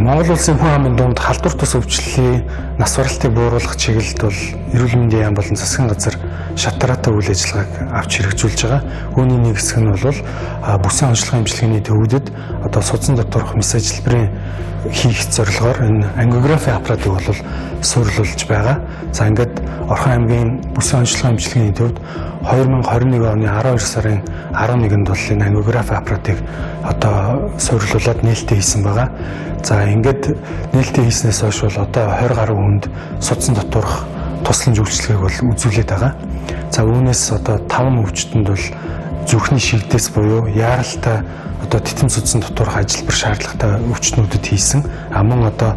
Монгол улсын хүн амын дунд халдвар тус өвчлөлийн нас баралтыг бууруулах чиглэлд бол эрүүл мэндийн яам болон засгийн газар шатраатай үйл ажиллагааг авч хэрэгжүүлж байгаа. Үүний нэг хэсэг нь бол бүсийн онцлогын эмчилгээний төвүүдэд одоо судсан доторх мэс ажиллбарын хийх зорилгоор энэ ангиографи аппаратыг бол суйрлуулж байгаа. За ингээд Орхон аймгийн бүсийн онцлогын эмчилгээний төвд 2021 оны 12 сарын 11-нд бол энэ ангиографи аппаратыг одоо суйрлуулад нээлттэй хийсэн байгаа. За ингээд нээлттэй хийснээс хойш бол одоо 20 гаруй хүнд судсан доторх тусламж үйлчилгээг бол үзүүлээд байгаа. За үүнээс одоо 5 өвчтөнд бол зүрхний шигдээс буюу яаралтай одоо титэм судсан доторх ажиллбар шаардлагатай өвчтнүүдэд хийсэн. Мөн одоо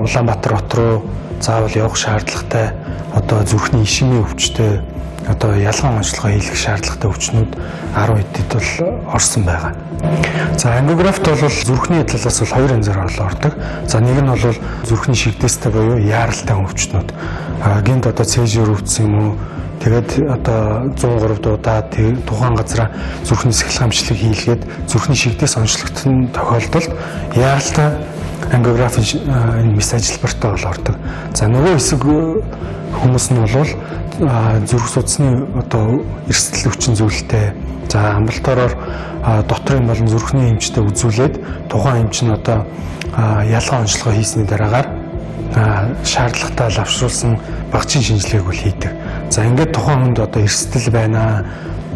Улаанбаатар хот руу заавал явах шаардлагатай одоо зүрхний ишимийн өвчтэй одоо ялгаан онцлогоо хийх шаардлагатай өвчнүүд 10 эдэд бол орсон байгаа. За ангиографт бол зүрхний талаас бол хоёр янзаар ордог. За нэг нь бол зүрхний шигдээстэй буюу яаралтай өвчнүүд. Гинт одоо цэжээр өвдсөн юм уу? Тэгээд одоо 103 дуудаа тухайн газараа зүрхний сахилгаамчлалыг хийлгээд зүрхний шигдээс онцлогдсон тохиолдолд яаралтай ангиографи энэ мэс ажиллбартай бол ордог. За нөгөө хэсэг хүмүүс нь бол зүрх судасны одоо эрсдэл өвчин зүйлтэй за амбалтаараар дотрын болон зүрхний эмчтэй үзүүлээд тухайн эмч нь одоо ялгаан онцлогоо хийсний дараагаар шаардлагатай лавшруулсан багцын шинжилгээг бол хийдэг. За ингээд тухайн хүнд одоо эрсдэл байна,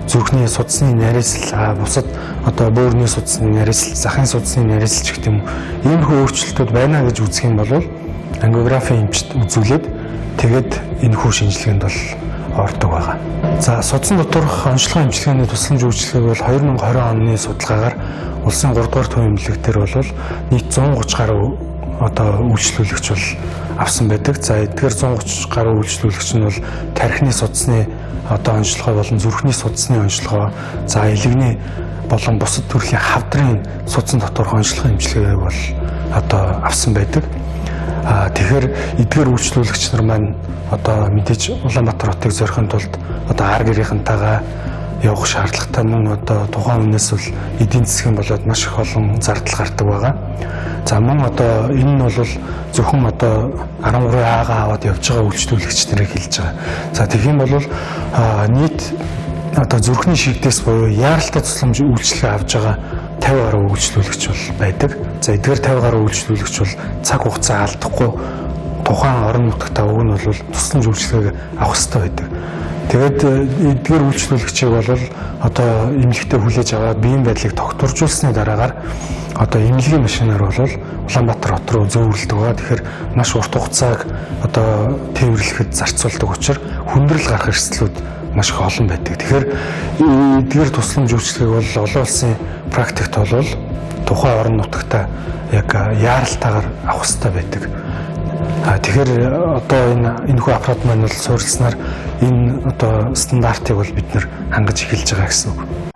зүрхний судасны нарийсал, бусад одоо бөөрийн судасны нарийсал, захын судасны нарийсал гэх юм ийм өөрчлөлтүүд байна гэж үзэх юм бол ангиографи эмчт үзүүлээд тэгээд энэ хүү шинжилгээнд бол ордог байгаа. За судсан доторх онцлогын эмчилгээний тусламж үйлчилгээг бол 2020 оны судалгаагаар улсын 3 дугаар төвийн эмнэлэг дээр бол нийт 130 гаруй одоо үйлчлүүлэгч бол авсан байдаг. За эдгээр 130 гаруй үйлчлүүлэгч нь бол тархины судасны одоо онцлогоо болон зүрхний судасны онцлогоо, за элегний болон бусад төрлийн хавдрын судсан доторх онцлогын эмчилгээг бол одоо авсан байдаг. Тэгэхээр эдгээр үйлчлүүлэгч нар маань одоо мэдээж Улаанбаатар хотыг зорихын тулд одоо ар гэрийнхэнтэйгээ явах шаардлагатай мөн одоо тухайн хүнээс бол эдийн засгийн болоод маш их олон зардал гардаг байгаа. За мөн одоо энэ нь бол зөвхөн одоо 13А-гаа аваад явж байгаа үйлчлүүлэгч нарыг хэлж байгаа. За тэгэх юм бол нийт одоо зүрхний шигдээс буюу яаралтай тусламж үйлчлэгээ авж байгаа 50 гаруй үйлчлүүлэгч бол байдаг. За эдгээр 50 гаруй үйлчлүүлэгч бол цаг хугацаа алдахгүй тухайн орон нутагтаа уг нь бол тусламж үйлчлэгийг авах хэрэгтэй байдаг. Тэгээд эдгээр үйлчлүүлэгчийг бол одоо эмнэлэгтээ хүлээж аваад биеийн байдлыг тогтворжуулсны дараагаар одоо эмнэлгийн машинаар бол Улаанбаатар хот руу зөөвөрлөдөг байгаа. Тэгэхээр маш урт хугацааг одоо тээвэрлэхэд зарцуулдаг учраас хүндрэл гарах эрсдлүүд маш их олон байдаг. Тэгэхээр эдгээр тусламж үйлчлэгийг бол олон улсын практикт бол тухайн орон нутагтаа яг яаралтайгаар авах хэрэгтэй байдаг. Тэгэхээр одоо энэ хүү аппарат маань бол суурилснаар энэ одоо стандартыг бол бид нэр хангаж эхэлж байгаа гэсэн үг.